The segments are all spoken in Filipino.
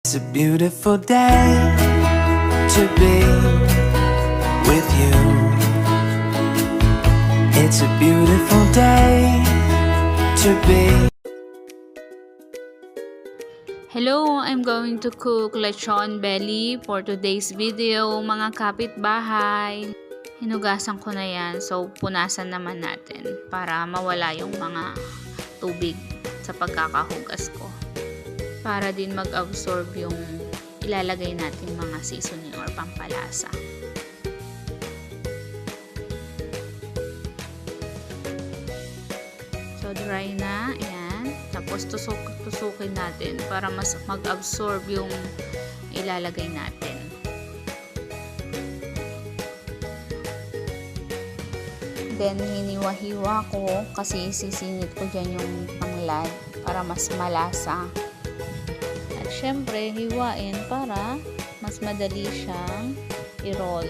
It's a beautiful day to be with you. It's a beautiful day to be. Hello, I'm going to cook lechon belly for today's video, mga kapitbahay. Hinugasan ko na yan, so punasan naman natin para mawala yung mga tubig sa pagkakahugas ko. Para din mag-absorb yung ilalagay natin mga seasoning or pampalasa. So dry na, ayan. Tapos tusukin natin para mas mag-absorb yung ilalagay natin. Then hiniwa-hiwa ko kasi sisingit ko dyan yung tanglad para mas malasa. At syempre hiwain para mas madali siyang i-roll.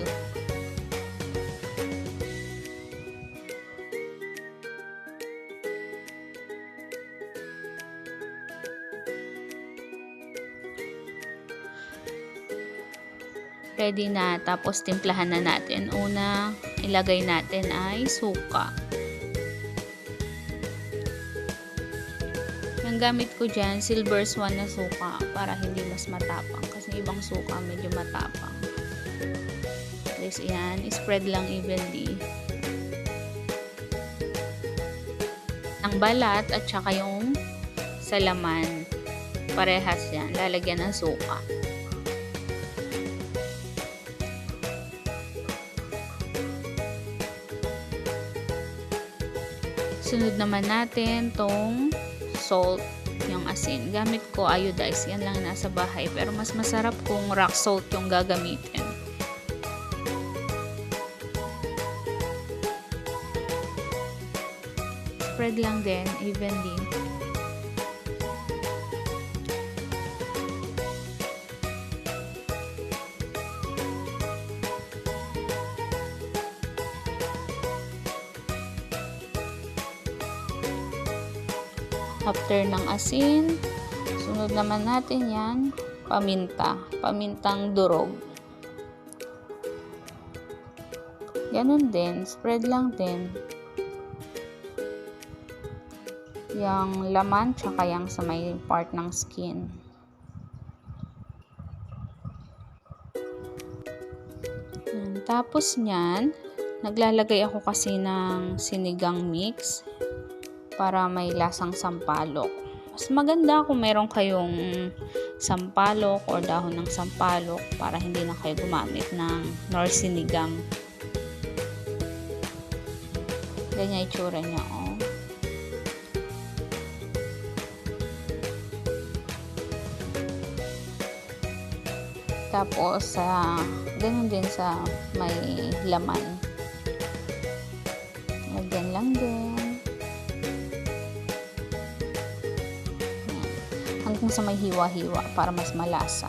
Ready na, tapos timplahan na natin. Una, ilagay natin ay suka. Ang gamit ko dyan, Silver Swan na suka para hindi mas matapang. Kasi ibang suka medyo matapang. Tapos yan, spread lang evenly. Ang balat at saka yung sa laman, parehas yan. Lalagyan ng suka. Sunod naman natin tong salt, yung asin. Gamit ko iodized, yan lang nasa bahay. Pero mas masarap kung rock salt yung gagamitin. Spread lang din evenly. After ng asin, sunod naman natin yan, paminta. Pamintang durog. Ganun din, spread lang din. Yang laman, tsaka yung sa may part ng skin. Tapos nyan, naglalagay ako kasi ng sinigang mix para may lasang sampalok. Mas maganda kung meron kayong sampalok or dahon ng sampalok para hindi na kayo gumamit ng nor sinigang. Ganyan itsura niya, oh. Tapos, ganun din sa may laman. Lagyan lang din. Hanggang sa may hiwa-hiwa para mas malasa.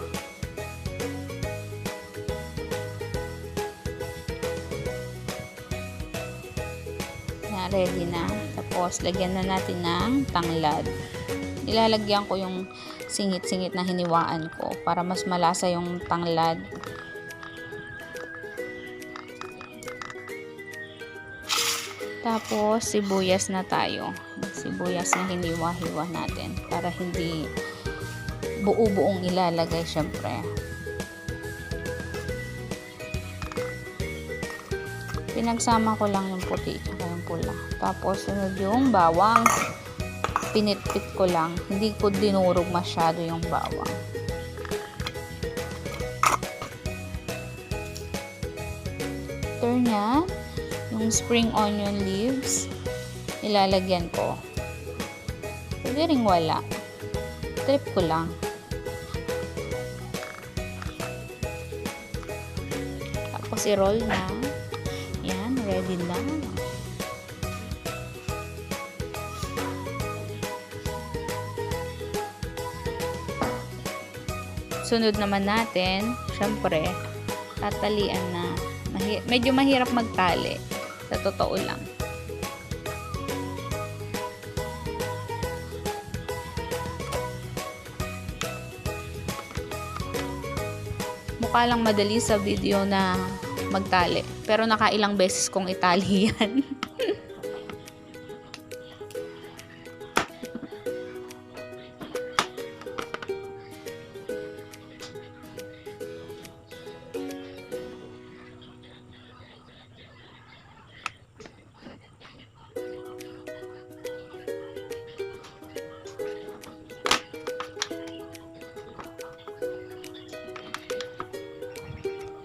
Yan, ready na. Tapos, lagyan na natin ng tanglad. Ilalagyan ko yung singit-singit na hiniwaan ko para mas malasa yung tanglad. Tapos, sibuyas na tayo. Sibuyas na hiniwa-hiwa natin para hindi buo-buong ilalagay syempre. Pinagsama ko lang yung puti at yung pula. Tapos, sunod yung bawang. Pinitpit ko lang. Hindi ko dinurog masyado yung bawang. After niya, yung spring onion leaves, ilalagyan ko. Pwede ring wala. Trip ko lang. Tapos i-roll na. Yan, ready na. Sunod naman natin, syempre, tatalian na. Medyo mahirap magtali. Sa totoo lang. Mukha lang madali sa video na magtali. Pero nakailang beses kong itali yan.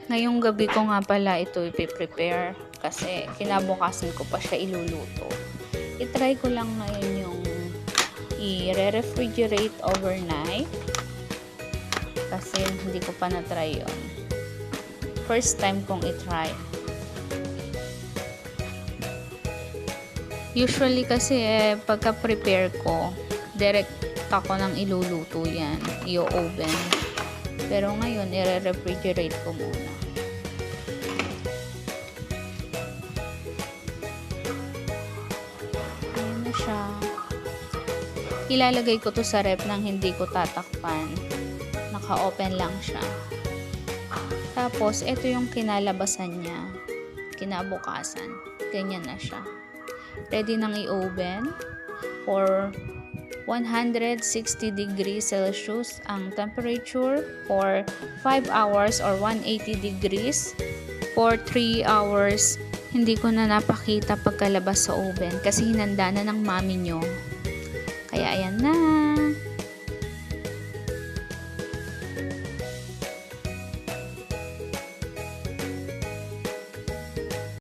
Ngayong gabi ko nga pala ito ipiprepare kasi kinabukasan ko pa siya iluluto. I-try ko lang ngayon yung i-refrigerate overnight kasi hindi ko pa na-try yun. First time kong i-try. Usually kasi pagka-prepare ko, direct ako nang iluluto yan, i-oven. Pero ngayon, i-refrigerate ko muna. Ayan na siya. Ilalagay ko to sa ref nang hindi ko tatakpan. Naka-open lang siya. Tapos, ito yung kinalabasan niya. Kinabukasan. Ganyan na siya. Ready nang i-oven for 160 degrees Celsius ang temperature for 5 hours or 180 degrees for 3 hours. Hindi ko na napakita pagkalabas sa oven kasi hinanda na ng mami nyo. Kaya ayan na.